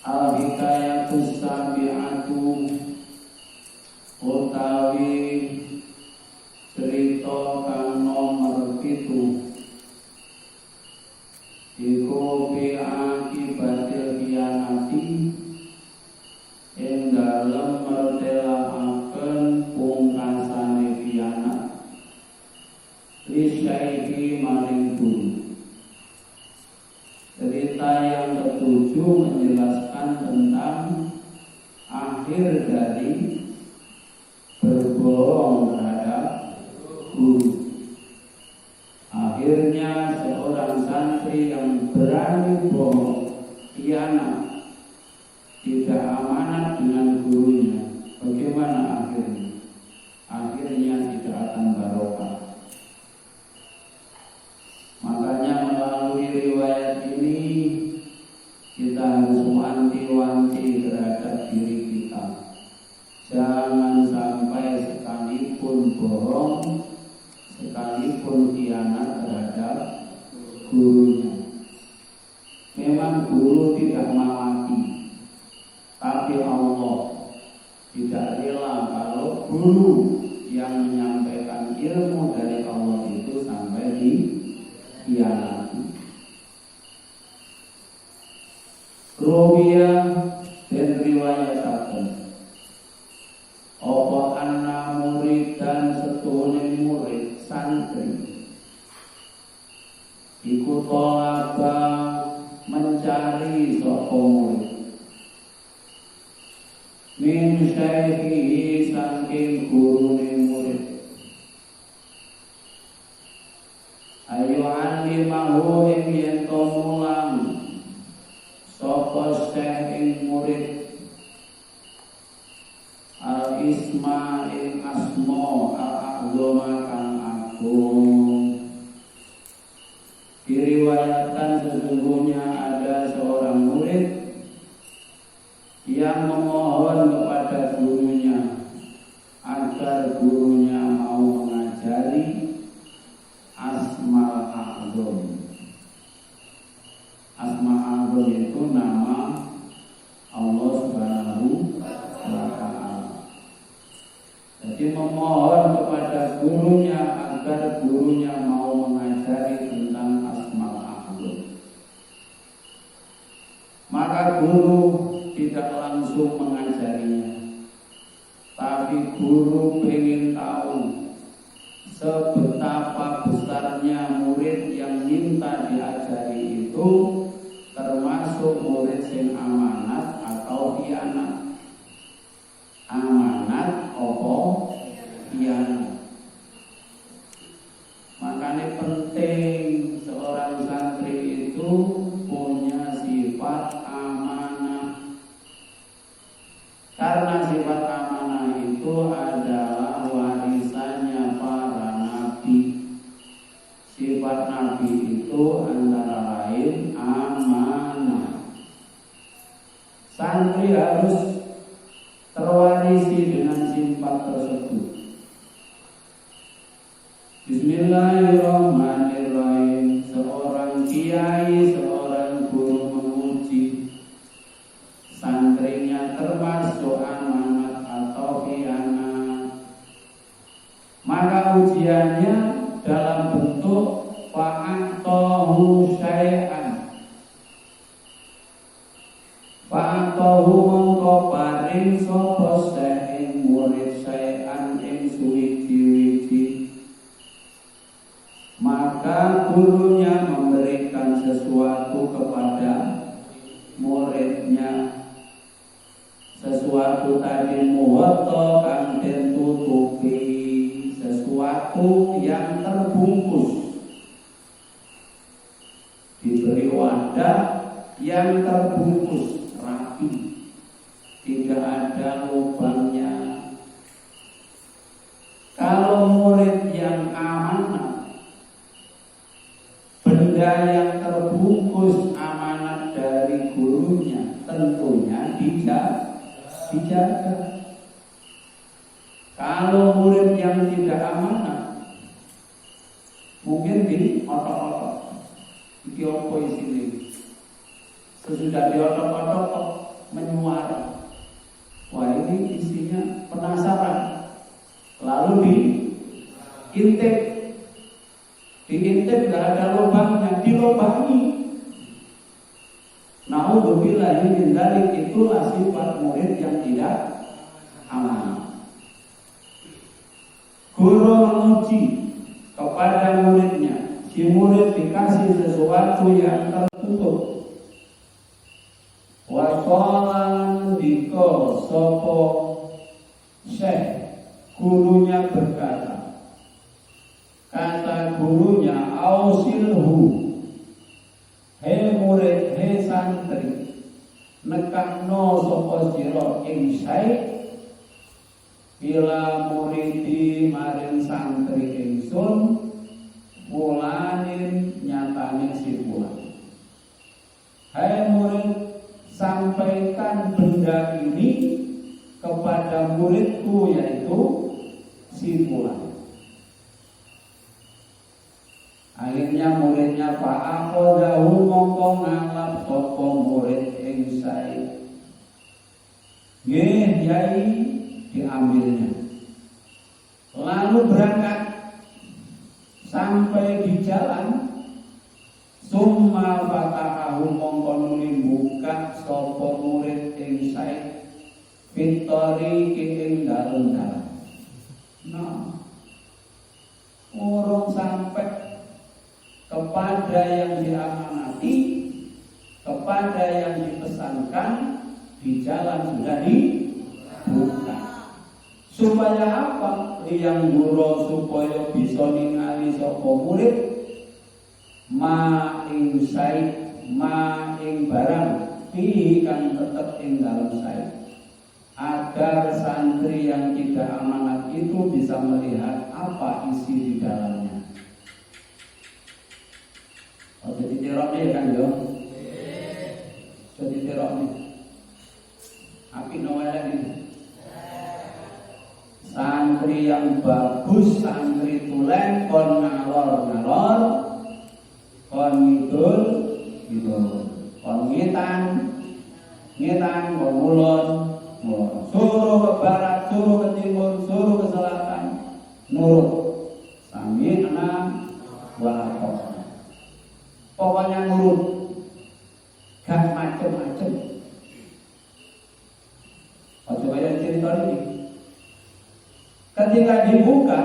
Al-hikayatus sabi'atu dalam mertelaaken pungkasane pianak lisaihi maring guru. Cerita yang ketujuh menjelaskan tentang akhir dari berbohong terhadap guru. Akhirnya seorang santri yang berani bohong, khianat, tidak amanat dengan gurunya, bagaimana akhirnya? Akhirnya tidak akan barokah. Makanya melalui riwayat ini kita harus wanti-wanti terhadap diri kita. Jangan sampai sekalipun bohong, sekalipun khianat terhadap gurunya. Memang guru tidak malaki, tapi Allah tidak rela kalau guru yang menyampaikan ilmu dari Allah itu sampai dikhianati. Ruwiyah dan riwayataken apa anna murid dan setune murid santri iku tolaba mencari sapa murid min syaihi saking gurune murid ayo alimahu ing yen to mulang sapa syekh murid al-isma ing asma al-a'zama kang agung. Diriwayatkan sesungguhnya ada seorang murid yang memohon kepada gurunya agar gurunya mau mengajari asma al-a'zam. Asma al-a'zam itu nama Allah Subhanahu wa ta'ala. Jadi memohon kepada gurunya agar gurunya mau mengajari tentang Asmaul A'zam. Maka guru tidak langsung mengajarinya, tapi guru ingin tahu sebetapa besarnya murid yang minta diajari itu, termasuk murid yang amanat atau khianat. Amanat opo khianat. Makanya penting seorang santri itu punya sifat amanah. Karena sifat amanah itu adalah warisannya para nabi. Sifat nabi itu antara lain amanah. Santri harus terwarisi dengan sifat tersebut. Bismillahirrahmanirrahim. Seorang kiai, seorang guru menguji santrinya termasuk amanat atau khianat. Maka ujiannya dalam bentuk fa'atahu syai'an. Fa'atahu mongko paring sapa saking murid syai'an ing suwiji-wiji. Maka gurunya memberikan sesuatu kepada muridnya. Sesuatu tadi muwatta kang ditutupi, sesuatu yang terbungkus. Diberi wadah yang terbungkus rapi, tidak ada lubangnya. Kalau murid yang amanah, benda yang terbungkus amanat dari gurunya tentunya dijaga. Kalau murid yang tidak amanah, mungkin di otot-otot. Iki opo isine? Sesudah diotot-otot menyuara. Wah, ini isinya penasaran. Lalu diintip. Diintip gak ada lubangnya, dilobangi. Nah, Na'udzubillahi min dzalik, itulah sifat murid yang tidak amanah. Guru menguji kepada muridnya, si murid dikasih sesuatu yang tertutup. Wasolan diko sopo syekh, gurunya berkata, kata gurunya, ausilhu, hei murid, hei santri, nekakno sopo sira ing syekh bila muridi maring santri ingsun fulanin nyatane si fulan. Hai murid, sampaikan benda ini kepada muridku yaitu si fulan. Akhirnya muridnya fa'akhodahu, mongko ngalap sapa murid ing sae. Nggih yai, diambilnya. Lalu berangkat sampai di jalan, summa fatahahu, mongko nuli buka sapa murid ing sae fitori ing dalem dalan. Nah, urung sampai kepada yang diamanati, kepada yang dipesankan, di jalan sudah dibuka. Supaya apa? Yang guru supaya bisa ningali sapa murid ma ing sae, ma ing barang fi kang tetep ing dalem sae, agar santri yang tidak amanat itu bisa melihat apa isi di dalamnya. Oh, jadi terok nih kan yo? Jadi terok nih. Api nawala nih. Santri yang bagus, santri tulen, kon ngalor-ngalor, kon ngidul, kon ngitan, kon ngulon, suruh ke barat, suruh ke timur, suruh ke selatan, nurut. Sami enam wakok. Pokoknya nurut, gak macem-macem. Coba ya cerita ini. Ketika dibuka,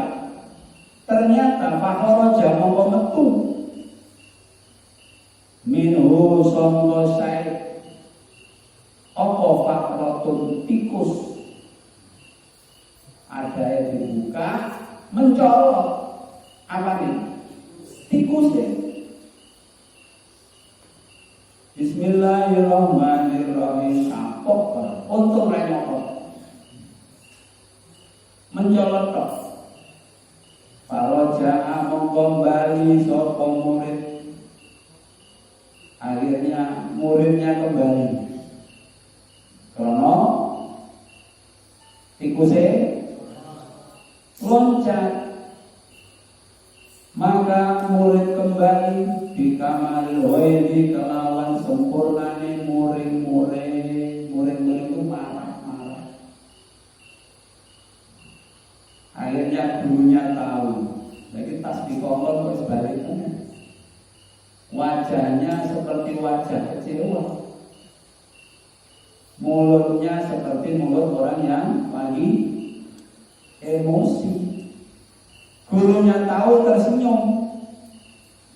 ternyata fakharaja mongko metu minhu sangka sae apa fakhratun tikus. Ada yang dibuka, mencolok apa nih? Tikusnya. Bismillahirrahmanirrahim. Sapok untung renyok mencolot tok. Faraja'a kembali sapa murid. Akhirnya muridnya kembali. Karena tikusnya loncat. Maka murid kembali di kamar di kelawan sempurnane murid-murid itu marah-marah. Akhirnya gurunya tahu. Lagi tas di kolom kok sebaliknya. Wajahnya seperti wajah kecewa. Mulutnya seperti mulut orang yang lagi emosi. Gurunya tahu, tersenyum.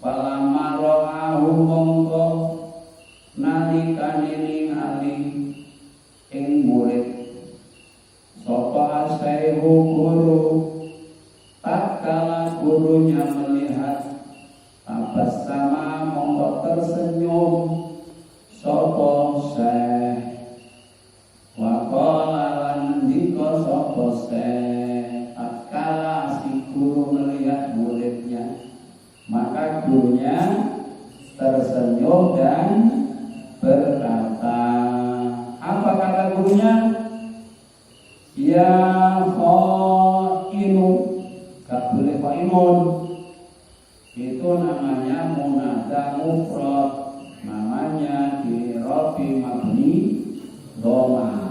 Falamma ra'ahu mongko nalikane ningali ing murid sapa asaihu guru, tatkala gurunya melihat abbas sama mongko tersenyum sapa syekh wa qala lan ndika sapa syekh. Tatkala si guru melihat muridnya, maka gurunya tersenyum dan berkata, apa kata gurunya? Ya khainu, gak boleh khainun. Itu namanya munada mufrad, namanya di rafi mabni doma.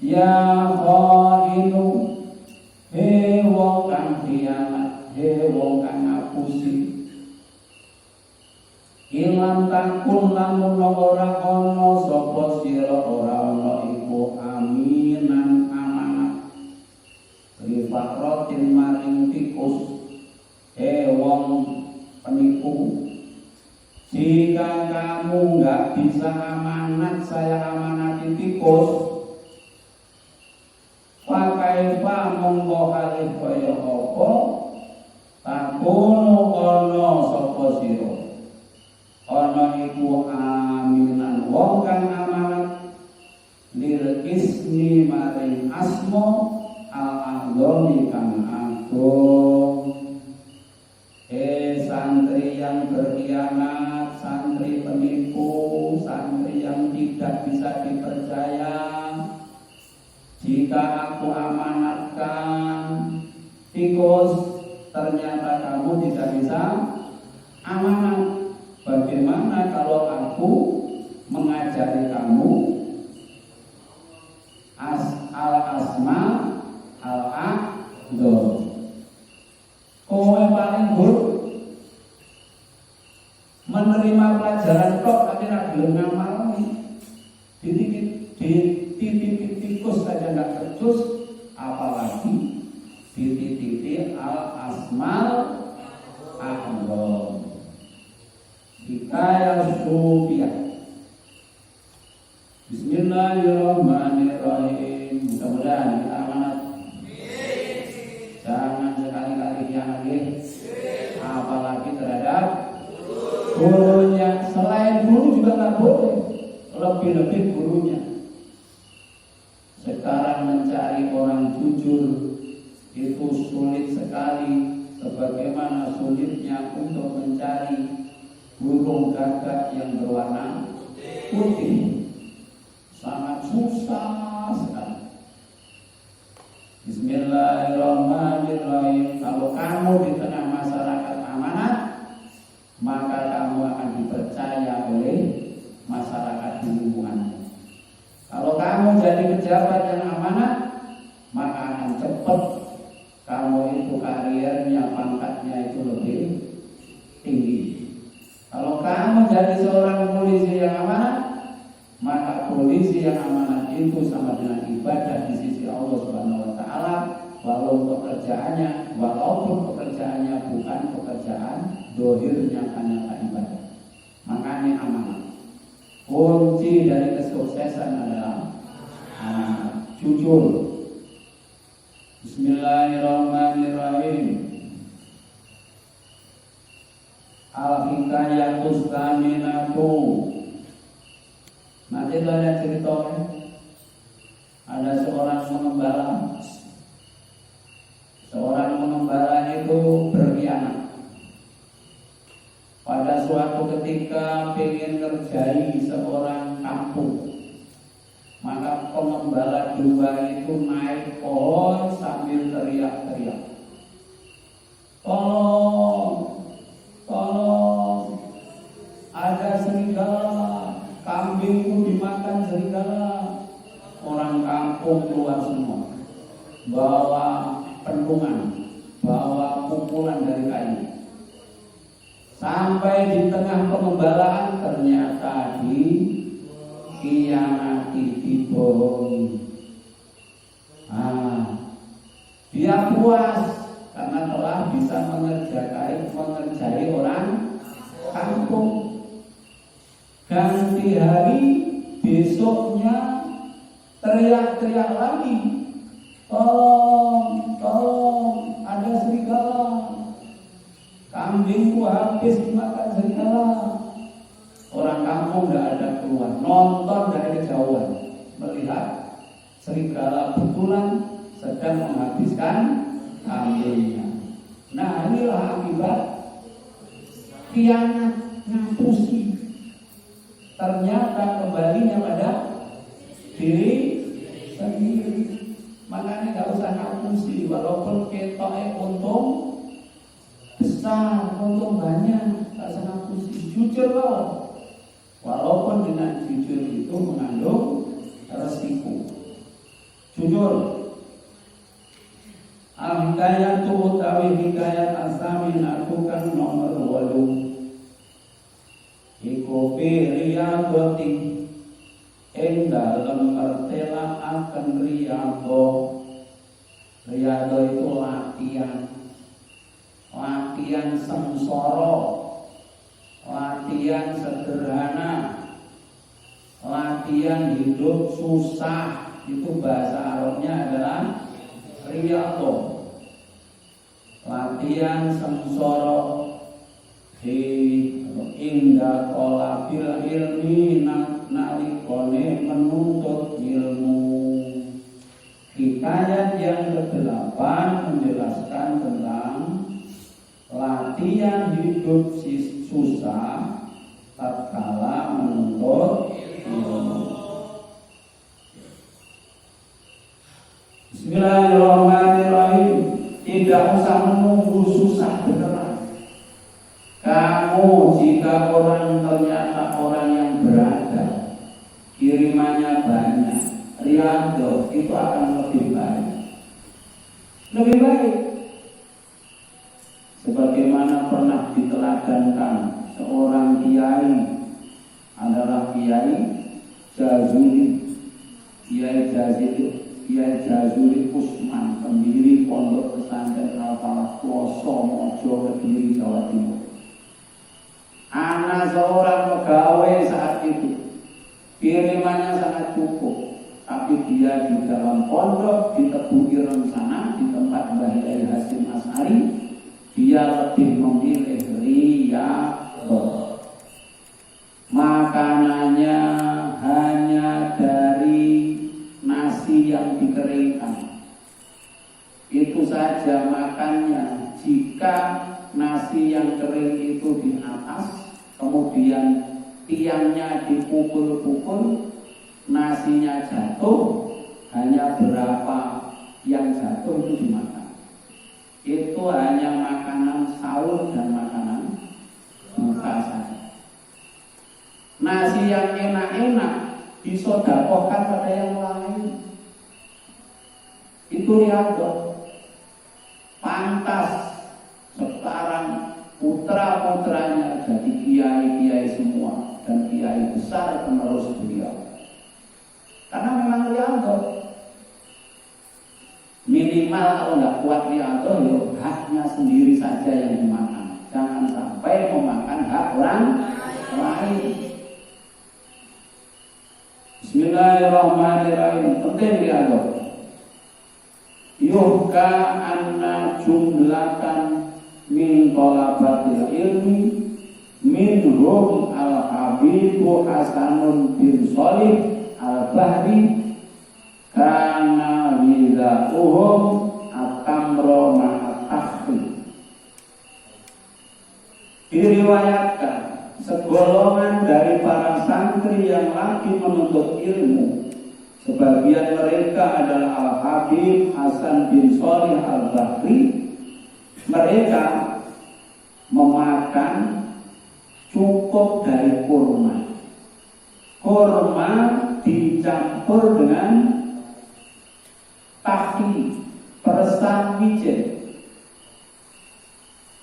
Ya khainu, he wong kang khianat, he wong kang ngapusi. Ilam takun lamun ora ana sapa sira ora ana iku aminan amanat li fakrotin maring tikus wong penipu. Jika kamu nggak bisa amanat, saya amanati tikus, pakai mongko halih kaya apa takunu ana sapa sira ana iku aminan wong kang amanat lil ismi maring asmo al-azami kang agung. Santri yang berkhianat, santri penipu, santri yang tidak bisa dipercaya, jika aku amanatkan tikus, ternyata kamu tidak bisa amanat. Bagaimana kalau aku mengajari kamu al-asma al-aqdor? Kowe paling buruk menerima pelajaran kok tapi ra gelem ngamalni. Dititip tikus saja enggak becus, apalagi dititipi al-asmal aqdor. Hikayat Sufiah. Bismillahirrahmanirrahim. Mudah-mudahan kita amanat. Jangan sekali-kali khianat, apalagi terhadap gurunya. Selain guru juga tak boleh, lebih-lebih gurunya. Sekarang mencari orang jujur itu sulit sekali, sebagaimana sulitnya untuk mencari burung gagak yang berwarna putih. Sangat susah sekali. Bismillahirrahmanirrahim. Kalau kamu di tengah masyarakat amanat, maka kamu akan dipercaya oleh masyarakat di lingkunganmu. Kalau kamu jadi pejabat yang amanat, maka akan cepat kamu itu karirnya, pangkatnya itu lebih tinggi. Kalau kamu jadi seorang polisi yang amanat, maka polisi yang amanat itu sama dengan ibadah di sisi Allah Subhanahu wa taala, walaupun pekerjaannya bukan pekerjaan dohirnya hanya ibadah. Makanya amanat. Kunci dari kesuksesan adalah amanat, jujur. Bismillahirrahmanirrahim. Al-hikayatus tsaminatu. Nanti itu ada ceritanya. Ada seorang pengembala. Seorang pengembala itu berkhianat. Pada suatu ketika ingin ngerjai seorang kampung, maka pengembala domba itu naik pohon sambil teriak-teriak, tolong, tolong, ada serigala, kambingku dimakan serigala. Orang kampung keluar semua, bawa pentungan, bawa pukulan dari kayu. Sampai di tengah pengembalaan ternyata dikhianati, dibohongi. Dia puas karena telah bisa mengerjai orang kampung. Ganti hari, besoknya teriak-teriak lagi, tolong, tolong, ada serigala, kambingku habis dimakan serigala. Orang kampung tidak ada keluar, nonton dari kejauhan, melihat serigala betulan sedang menghabiskan kambingnya. Nah, inilah akibat khianat, ngapusi. Ternyata kembalinya pada diri sendiri. Makanya gak usah ngapusi, walaupun ketoknya untung besar, untung banyak, gak usah ngapusi. Jujur loh. Walaupun dengan jujur itu mengandung resiko. Jujur. Hikayat utawi hikayat asamin aku kan nomor 8. riyadati ing dalem mertelakaken riyadha. Riyadha itu latihan sengsara, latihan sederhana, latihan hidup susah. Itu bahasa Arabnya adalah riyadha. Latihan sengsara inda talabil ilmi nalikone menuntut ilmu. Hikayat yang ke-8 menjelaskan tentang latihan hidup susah tatkala menuntut ilmu. Bismillahirrahmanirrahim. Tidak usah menunggu susah beneran. Kamu jika ternyata orang yang berada, kirimannya banyak, riyadha itu akan lebih baik. Lebih baik. Sebagaimana pernah diteladankan seorang kiai adalah Kiai Jazuli. Kiai Jazuli Usman, pendiri Pondok Pesantren Al-Falah Ploso Mojo, Kediri, Jawa Timur. Anak seorang pegawai saat itu, kirimannya sangat cukup, tapi dia di dalam pondok di Tebu Ireng sana, di tempat Mbah Yai Hasyim Asy'ari, dia lebih memilih riyadha. Makanannya hanya dari nasi yang dikeringkan. Itu saja makannya. Jika nasi yang kering itu di atas, kemudian tiangnya dipukul-pukul, nasinya jatuh, hanya berapa yang jatuh itu dimakan. Itu hanya makanan sahur dan makanan buka saja. Nasi yang enak-enak disodakohkan pada yang lain. Itu riyadha. Pantas sekarang putra-putranya jadi kiai-kiai semua dan kiai besar penerus beliau. Karena memang riyadha. Minimal kalau nggak kuat riyadha, ya haknya sendiri saja yang dimakan. Jangan sampai memakan hak orang lain. Bismillahirrahmanirrahim. Penting riyadha. Yuhka anna jumlatan min talabatil ilmi minhum al-Habibu Hasanun bin Shalih al-Bahri kana widauhum at-tamra ma'at-takhri. Diriwayatkan segolongan dari para santri yang lagi menuntut ilmu, sebagian mereka adalah Al-Habib Hasan bin Shalih al-Bahri. Mereka memakan cukup dari kurma. Kurma dicampur dengan tahi, peresan wijen.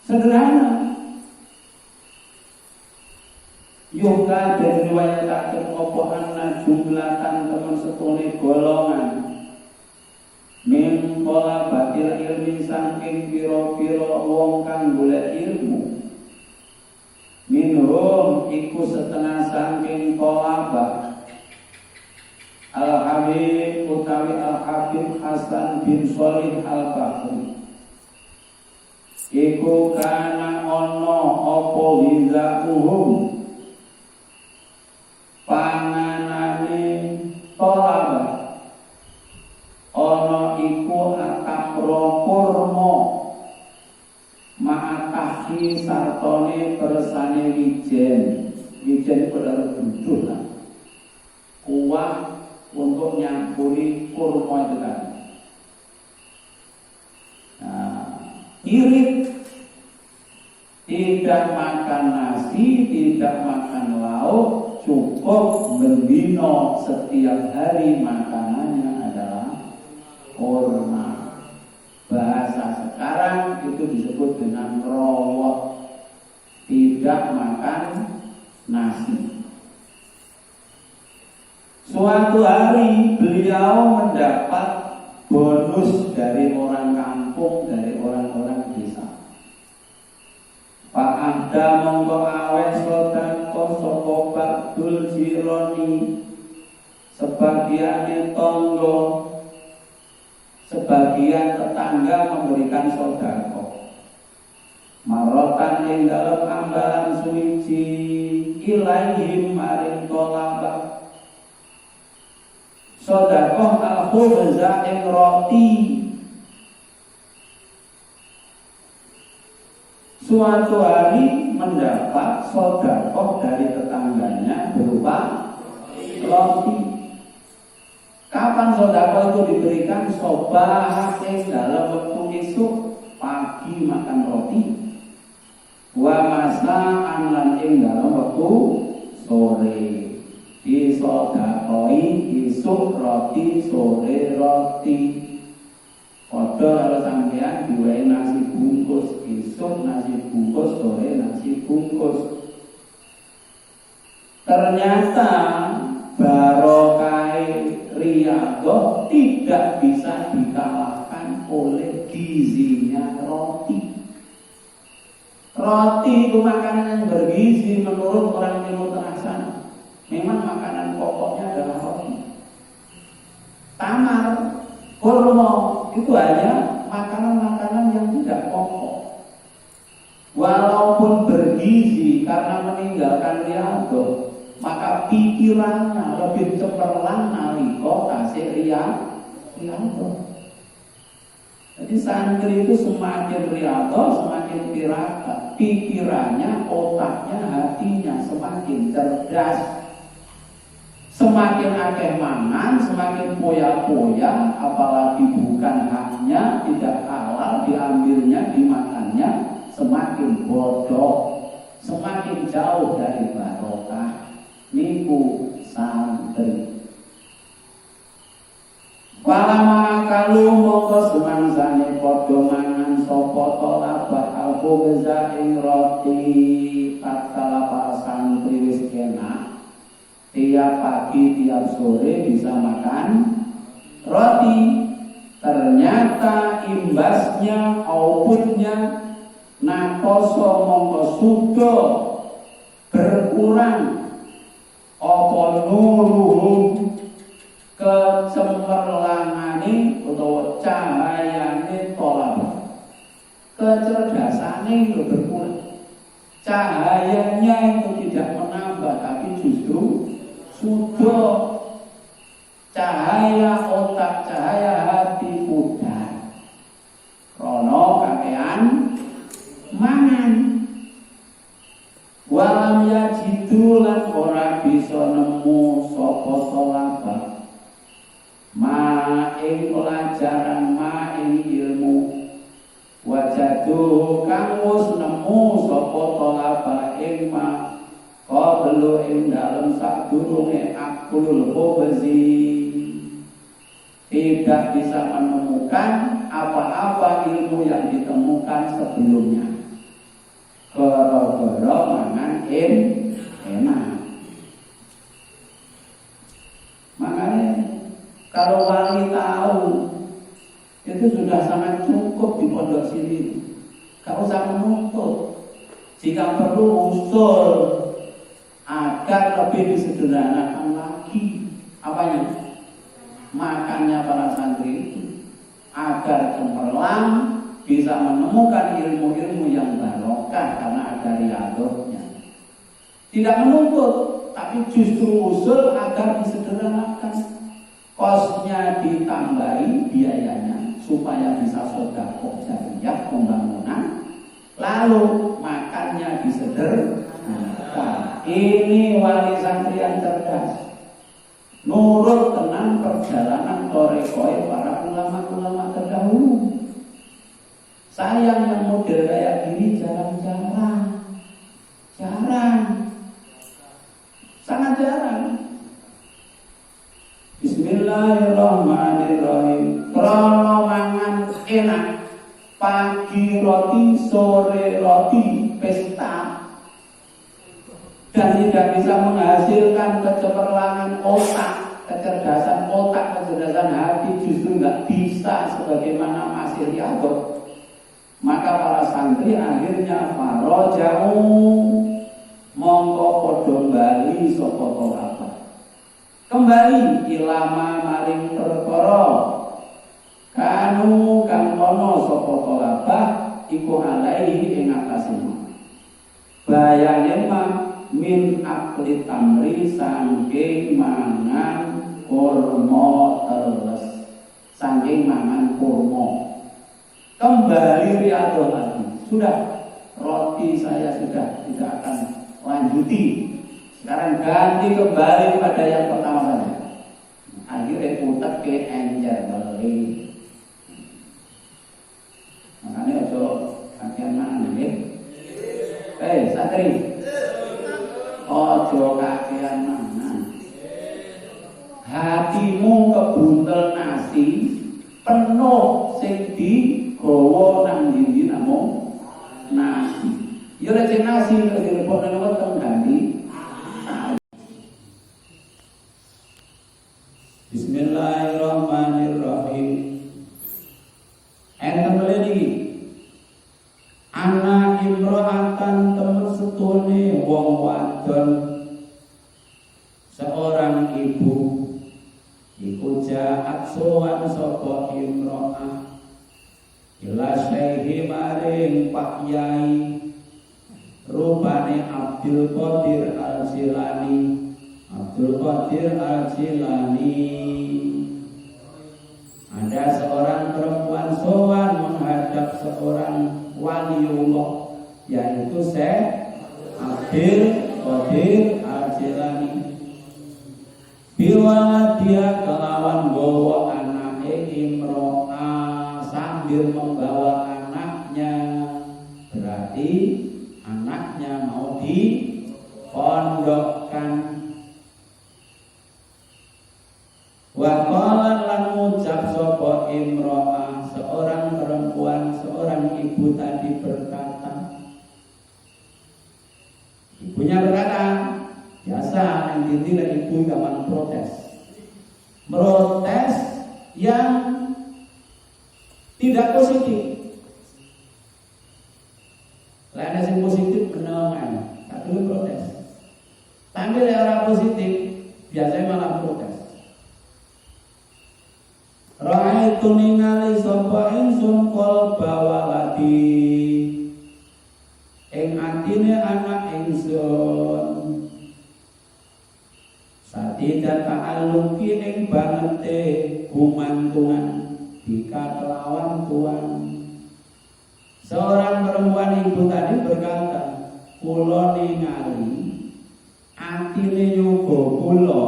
Sederhana. Yoga dan riwayataken apa anna jumlatan teman setune golongan min pola batil ilmi saking piro-piro wong kang golek ilmu minhum iku setengah saking pola Al-Habib utawi Al-Habib Hasan bin Shalih al-Bahri iku kana ono apa wizauhum panganane tolaba ono iku atamro kurma ma'atahi sartone persane wijen padahal butuh lah kuah untuk nyampuri kurma itu kan. Nah, irit, tidak makan nasi, tidak makan lauk, cukup bendino setiap hari makanannya adalah kurma. Bahasa sekarang itu disebut dengan rawat, tidak makan nasi. Suatu hari beliau mendapat bonus dari orang kampung, dari orang-orang desa. Pak Ada mongko awet sedekah saka Bakdul Jironi, sebagian tonggo, sebagian tetangga memberikan sedekah. Marotan ing dalem ambalan suwiji ilaihim maring tolabak sedekah al-khubza ing roti. Suatu hari mendapat sedekah dari tetangganya berupa roti. Kapan sedekah itu diberikan? Sobah ing dalam waktu esuk, pagi makan roti. Wa masa lan ing dalam waktu sore. Disodakoi esuk roti, sore roti. Padha karo sampeyan diwehi nasi bungkus, esuk nasi bungkus, sore nasi bungkus. Ternyata barokah riyadhah tidak bisa dikalahkan oleh gizinya roti. Roti itu makanan yang bergizi menurut orang Timur Tengah sana. Memang makanan pokoknya adalah roti. Tamar, kurma itu hanya makanan-makanan yang tidak pokok. Walaupun bergizi karena meninggalkan riyadhah, maka pikirannya lebih cemerlang nalika tasih riyadhah. Jadi santri itu semakin riyadhah, semakin tirakat, pikirannya, otaknya, hatinya semakin cerdas. Semakin akeh mangan, semakin poya-poya, apalagi bukan haknya, tidak halal, diambilnya, dimakannya, semakin bodoh, semakin jauh dari barokah. Niku santri. Palama kalu mongko semangsane padha mangan sapa tolabah al-khubza ing roti. Tatkala para santri wis enak, tiap pagi tiap sore bisa makan roti. Ternyata imbasnya, outputnya, nakoso mongko sudo berkurang. Apa nuruhum, kecemerlangane utawa cahayane tolabah, kecerdasane itu berkurang. Cahayanya itu tidak menambah, tapi justru sudah. Cahaya otak, cahaya hati pudar. Rono kakean mangan. Walam yajidu lan ora bisa nemu sapa tolabah maing pelajaran, maing ilmu. Wajadu kang wis nemu sapa tolabah ing ma qablu ing dalem sadurunge akulul khubzi, tidak bisa menemukan apa-apa ilmu yang ditemukan sebelumnya. Gara-gara mangan enak. Makanya kalau wali tahu itu sudah sangat cukup di pondok sini. Gak usah menuntut. Jika perlu usul agar lebih disederhanakan lagi apanya? Makannya para santri itu, agar cemerlang bisa menemukan ilmu-ilmu yang barokah karena ada riyadhahnya. Tidak menuntut, tapi justru usul agar disederhanakan. Kosnya ditambahi biayanya supaya bisa sedekah jariyah pembangunan. Lalu makannya disederhanakan. Ini wali santri yang cerdas. Nurut tenang perjalanan torekoy para ulama-ulama terdahulu. Sayang yang model kayak gini jarang, sangat jarang. Bismillahirrahmanirrahim. Krono mangan enak, pagi roti, sore roti, pesta, dan tidak bisa menghasilkan kecemerlangan otak, kecerdasan otak, kecerdasan hati justru nggak bisa sebagaimana masih Riyadhah. Maka para santri akhirnya farojau mongko padha bali sapa tolabah. Kembali ilama maring perkara kanu kang ana sapa tolabah iku alaihi ing atase bayane mah min akli tamri saking mangan kurma teles, saking mangan kurma. Kembali Riyadhah lagi. Sudah, roti saya sudah tidak akan lanjuti. Sekarang ganti kembali pada yang pertama saja. Akhirnya putar ke encer beli. Makanya ojo kakean mangan nggih. Santri. Ojo kakean mangan. Hatimu kebuntel nasi penuh sing digawa nang ndi namung nasi. Ya lek nasi nek direpotne weteng ganti. Bismillahirrahmanirrahim. Enten iki anak imro'atan temen setune wong wadon seorang ibu iku jahat sowan sapa imro'ah ila syaihi maring Pak Yai rupane Abdul Qadir Al-Jilani. Abdul Qadir Al-Jilani, ada seorang perempuan sowan menghadap seorang waliullah yaitu Syekh Abdul Qadir Al-Jilani. Bila dia kelawan bawa anake imro'ah sambil membawa anaknya, berarti anaknya mau dipondokkan. Wa qalan lan ngucap sapa imro'ah, seorang perempuan, seorang ibu tadi berkata, ibunya berkata, biasa yang dinilai ibu gampang protes yang tidak positif. Lainnya yang positif menengan, tak dulu protes. Tampil orang positif, biasanya malah protes. Ra'aitu ningali sapa ingsun qalba waladi ing atine anak ingsun satida ta'alluqi ing bangete gumantungan bika kelawan tuan. Seorang perempuan ibu tadi berkata, kula ningali atine yoga kula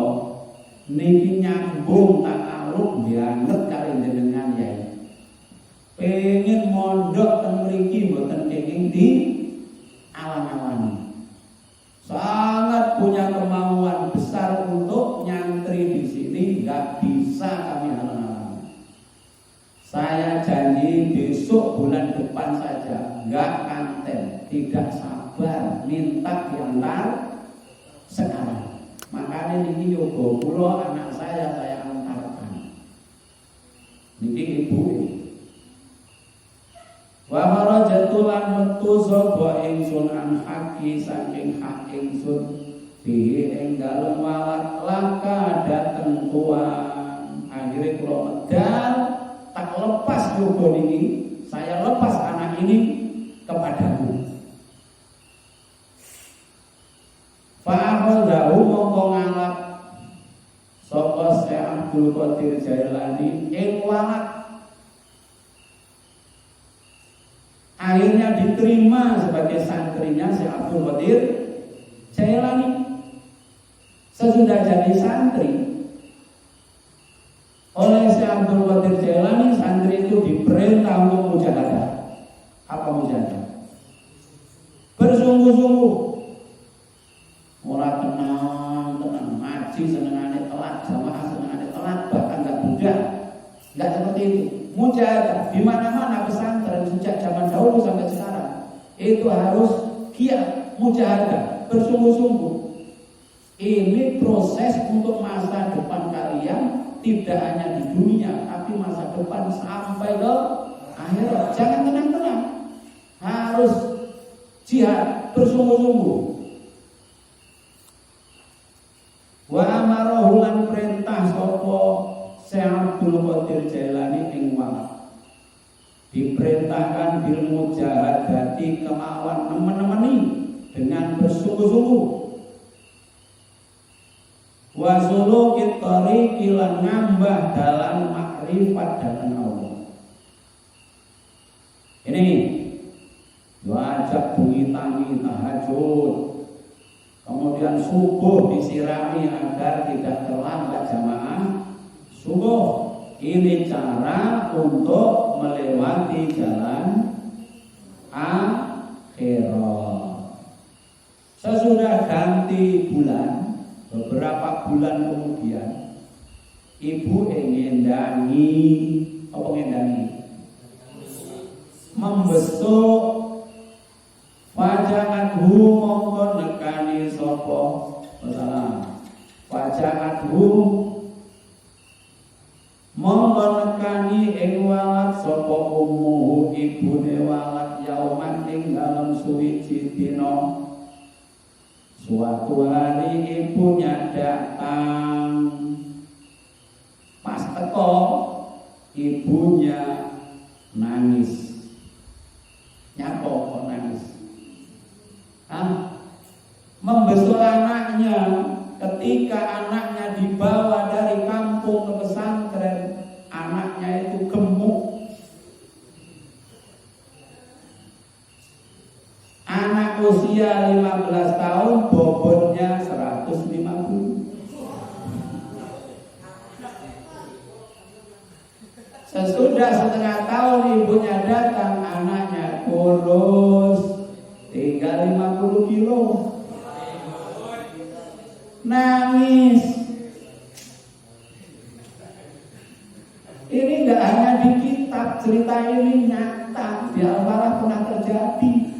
niki nyambung ta'alluq banget karo jenengan Yai. Pengen mondok ten mriki mboten kenging di awan-awan. Sangat punya kemauan besar untuk nyantri di sini, nggak bisa kami halang-halang. Saya janji besok bulan depan saja, nggak kanten, tidak sabar, minta diantar sekarang. Makanya niki yoga kula anak saya antarkan. Niki ibu. Wa marajatu lan metu sapa ingsun an haki saking hak ingsun bihi ing dalem walat laka dateng tuan. Akhirnya kula medal tak lepas yoga niki, saya lepas anak ini kepadamu. Fa'akhadhahu mongko ngalap sapa Syekh Abdul Qadir Jailani ing walat. Akhirnya diterima sebagai santrinya Syekh Abdul Qadir Jailani. Sesudah jadi santri oleh Syekh Abdul Qadir Jailani, santri itu diperintah untuk mujahadah. Apa mujahadah? Bersungguh-sungguh. Ora tenang, ngaji senengane telat, jamaah senengane telat, bahkan enggak mudah. Enggak seperti itu. Mujahadah di mana-mana pesantren sejak zaman dahulu sampai sekarang itu harus giat mujahadah, bersungguh-sungguh. Ini proses untuk masa depan kalian. kalian tidak hanya di dunia tapi masa depan sampai ke akhirat. Jangan tenang-tenang, harus jihad bersungguh-sungguh. Wa amarahu lan perintah sapa Syekh Abdul Qadir Jailani ing wala, diperintahkan bil mujahadati kemauan nemen-nemeni dengan bersungguh-sungguh. Wa sulukit tariqi lan ngambah dalam makrifat dhateng Allah. Ini wajib bunyi tangi tahajud, kemudian subuh disirami agar tidak terlambat jamaah subuh. Ini cara untuk melewati jalan akhirat. Sesudah ganti bulan, beberapa bulan kemudian, ibu ngendangi, apa ngendangi? Membesuk fajaathu mongko nekani sapa masalah fajaathu mongko nekani ing walat sapa ummuhu ibune walat yauman ing dalem suwiji dina. Suatu hari ibunya datang, pas teko ibunya nangis. Nyapa kok nangis? Membesuk anaknya ketika anaknya dibawa dari kampung ke pesantren, anaknya itu gemuk. Anak usia 15 tahun bobotnya 150. Sesudah setengah tahun ibunya datang, anaknya kurus, tinggal 50 kilo. Nangis. Ini enggak hanya di kitab, cerita ini nyata, di Al-Farah pernah terjadi.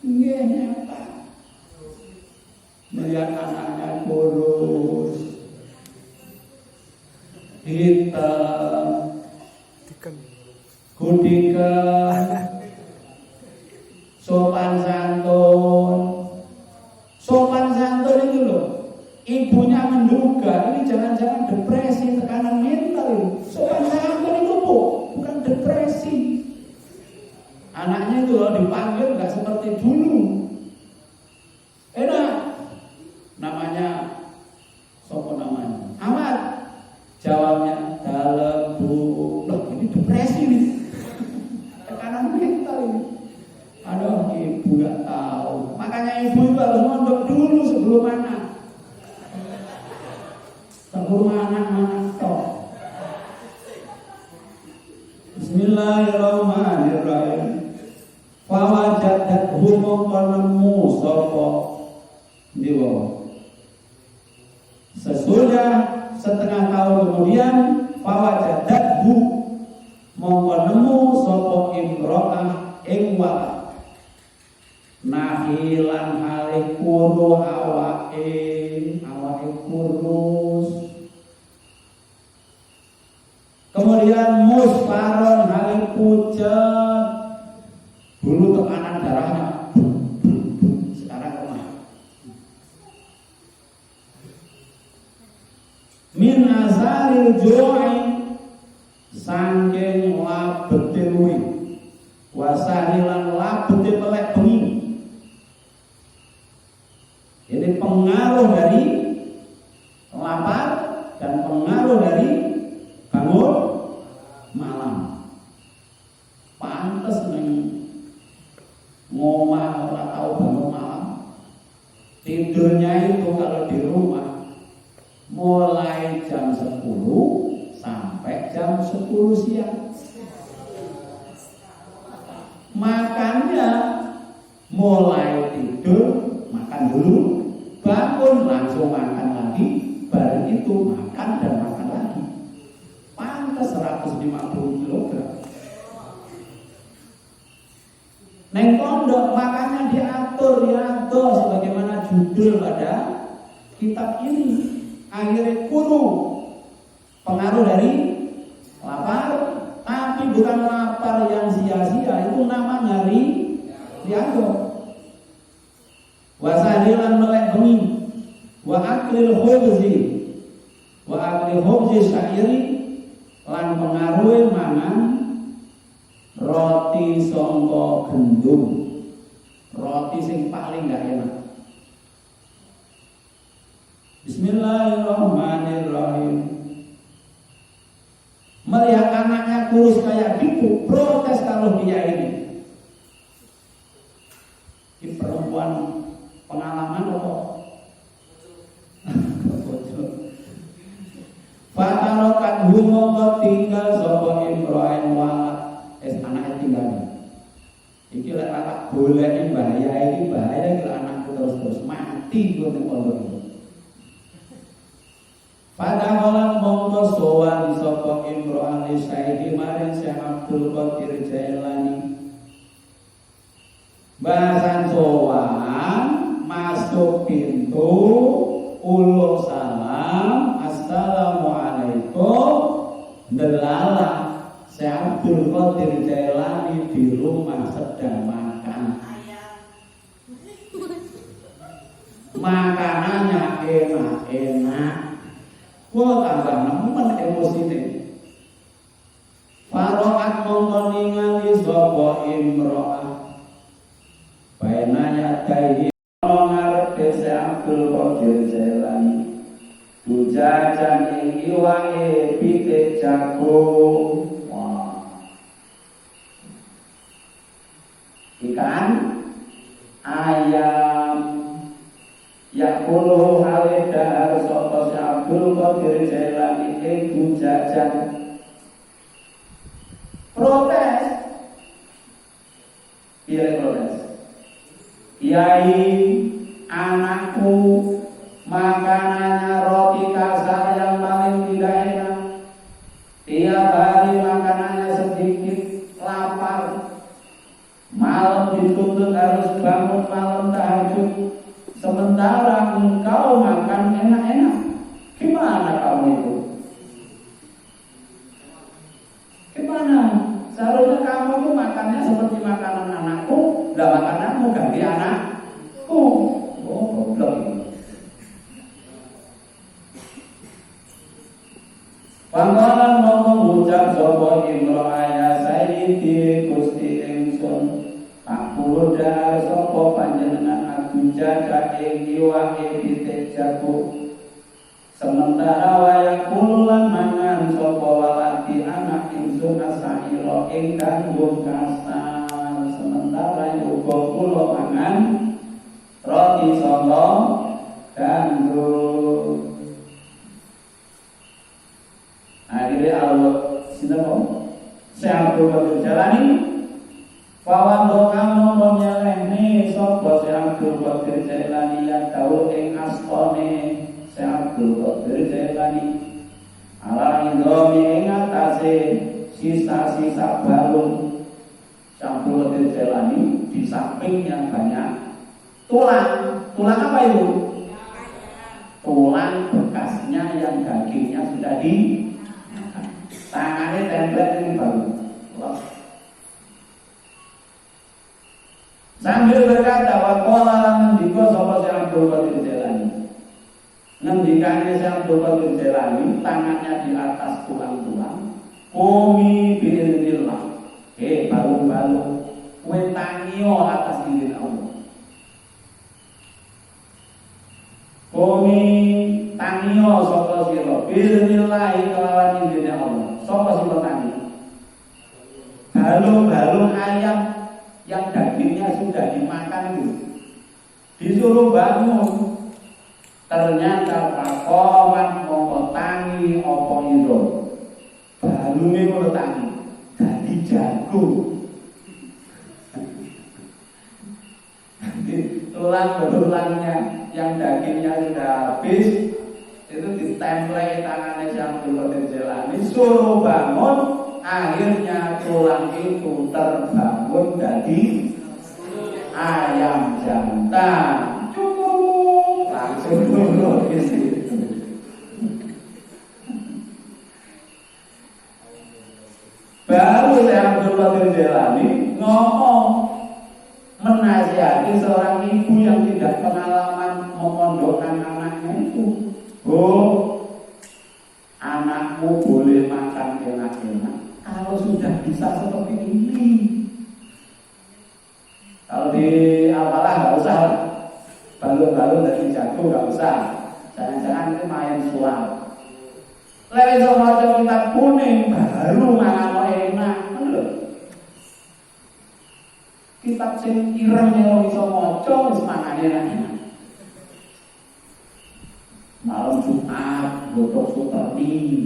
Ini nyata. Melihat anaknya kurus, hitam, kudikan, sopan santun itu loh. Ibunya menduga ini jangan-jangan depresi, tekanan mental ini. Sopan santun itu bukan depresi. Anaknya itu loh dipanggil nggak seperti dulu. Enak, namanya sopo namanya Ahmad. Jawabnya dalam bu, loh ini depresi nih, tekanan mental ini. Aduh, ibu nggak tahu. Makanya ibu itu harus mondok dulu sebelum anak. Sebelum anak toh. Bismillahirrahmanirrahim. Fawajadathu mongko nemu sapa dewa. Sesudah setengah tahun kemudian, fawajadathu mongko nemu sapa imro'ah ing walad. Nahilan halih kuru awake kurus. Kemudian musfaron halih pucet, dulu tekanan darahnya sekarang lemah. Min asaril jo'i sangking labete luwi, wasarilan labete pelek bengi. Jadi pengaruh dari lapar dan pengaruh dari bangun malam. Pantes nih ngomah ora tahu bangun malam. Tidurnya itu kalau di rumah mulai jam 10 sampai jam 10 siang. Makannya mulai tidur makan dulu, bangun langsung makan lagi, baru itu makan dan makan lagi. Pantes 150 kg. Neng pondok makannya diatur sebagaimana judul pada kitab ini. Akhirnya kuno pengaruh dari lapar, tapi bukan lapar yang sia-sia, itu namanya riado. Wasadilan melek bengi, wa aklil khubzi syairi, lan pengaruhe mangan roti sangka gendum, roti sing paling gak enak. Bismillahirrahmanirrahim. Melihat anaknya kurus kayak gitu, protes kalau dia ini. Ini perempuan pengalaman apa? Fatarokat humongko tinggal sapa Imro'en walat. Anaknya tinggal. Iki lek tak goleki bahaya iki anakku terus mati kok ning pondok. Pada malam mongko sowan sapa Imro'an li Sayyidi maring Syekh Abdul Qadir Jailani. Bahasan sowan masuk pintu ulul salam assalamualaikum delala Syekh Abdul Qadir Jailani di rumah sedang makan. Makanannya enak-enak. Wah tambah nemen emosine. Faroat mongko ningali sapa Imro'ah. Bainanya dai ngarep Syekh Abdul Qadir Jailani. Bujajan ing iwange pitik jagung. Wah. Ikan, ayam, yakulu halidahar sapa Syekh Abdul Qadir Jailani ing jajan. Protes. Iya protes. Kiai, anakku makanannya roti kasar yang paling tidak enak. Tiap hari makanannya sedikit, lapar. Malam dituntut harus bangun malam tahajud. Sementara engkau makan enak-enak, gimana kamu itu? Gimana? Seharusnya kamu itu makannya seperti makanan anakku, dan makananmu ganti anakku. Oh, goblok ini. Pangkalan ngomong ucap sapa Imro'aya Sayyidi Gusti ingsun. Kapudha sapa panjenengan aku jaga ing iwake pitik jagung. Sementara wayang kula mangan sapa waladi anak ingsun asaira ing gandum kasar. Sementara uga kula mangan roti saka gandum. Akhirnya Allah sinten Syekh Abdul Qadir Jailani Pawan kamu menyelehni sapa Syekh Abdul Qadir Jailani ya daul ing astane Syekh Abdul Qadir Jailani ala indomi ing atase sisa-sisa balung Syekh Abdul Qadir Jailani di sampingnya banyak tulang apa itu? Tulang bekasnya yang dagingnya sudah di tangannya tempel ini baru. Sambil berkata waqala ngendika sapa Syekh Abdul Qadir Jailani. Ngendikane Syekh Abdul Qadir Jailani tangannya di atas tulang-tulang. Qumi bi'idznillah. Balung-balung kowe tangio atas izin Allah. Qumi tangio sapa sira bi'idznillah kelawan izin Allah. Sapa sing tangi? Balung-balung ayam yang dagingnya sudah dimakan itu disuruh bangun, ternyata pakoman mongko tangi apa ira balunge ngono tangi dadi jagung. Tulang-tulangnya yang dagingnya sudah habis itu ditempel tangannya Syekh Abdul Qadir Jailani suruh bangun. Akhirnya tulang itu terbangun dari ayam jantan. Cukup langsung dulu di situ. Baru saya Abdul Qadir Jailani ngomong menasihati seorang ibu yang tidak pengalaman memondokkan anaknya itu. Anakmu boleh makan enak-enak kalau sudah bisa seperti ini. Kalau di apalah nggak usah, balon-balon dari jago nggak usah. Jangan-jangan itu main sulap. Lewat sama kitab kuning baru makan enak, bener. Kitab sing ireng yang bisa moco semangat enak. Malam Jumat, botok seperti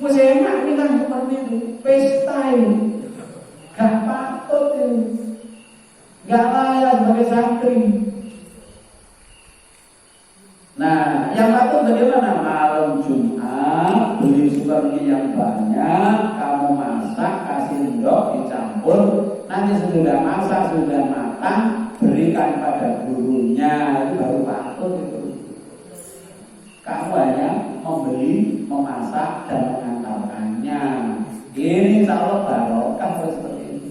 wes enak kita seperti itu, pesta itu, gak patut itu, gak layak sebagai santri. Nah, yang patut bagaimana? Malam Jumat beli seperti yang banyak, kamu masak, kasih endok, dicampur, nanti sudah masak, sudah matang, berikan pada gurunya, itu baru patut itu. Kamu hanya membeli, memasak, dan mengantarkannya. Ini insya Allah barokah seperti itu.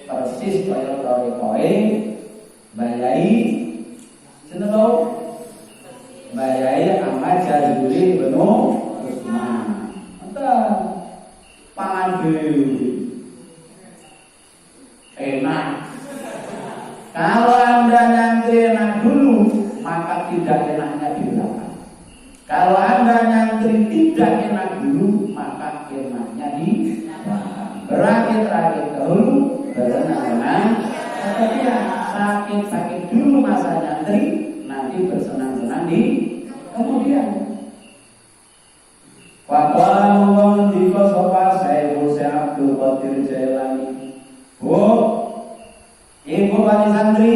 Persis kaya koi bayai, sini tahu? Bayai Ahmad Jazuli penuh Usman. Entah pangan enak. Kalau Anda nyantri enak dulu, maka tidak enaknya di belakang. Kalau Anda nyantri tidak enak dulu, maka enaknya di belakang. Berakit-rakit dahulu, bersenang-senang. Kemudian sakit-sakit dulu masa nyantri, nanti bersenang-senang di kemudian. Waqala di kosofa Sayyid Abdul Qadir Jailani. Ibu bani santri,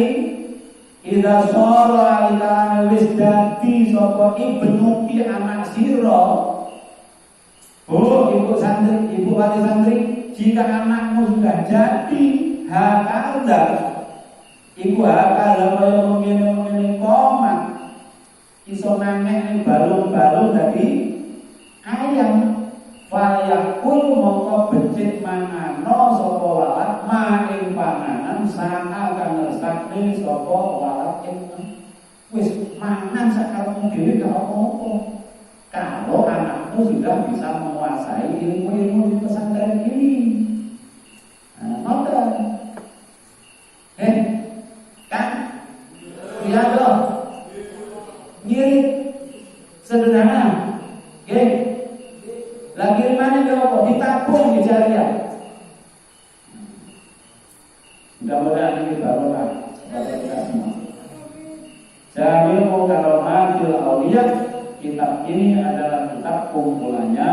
ida soro alika wis dadi sapa ibnu ki anak sira. Ibu santri, ibu bani santri, jika anakmu sudah jadi hakada, ibu hakada kaya mengene komat, iso nangek balung-balung dari ayam. Fayakul mongko becik mangano sapa walat maing panganan saka kang ngersakne sapa walat ing wis mangan sakarepmu dhewe gak apa-apa. Kalau anakmu sudah bisa menguasai ilmu-ilmu di pesantren ini. Nah, kan? Iya dong. Ngirit sederhana. Lagi mana kalau ditabung di jariah. Mudah-mudahan ini barokah kepada kita semua. Jamil Karomatil Auliyah, kitab ini adalah kitab kumpulannya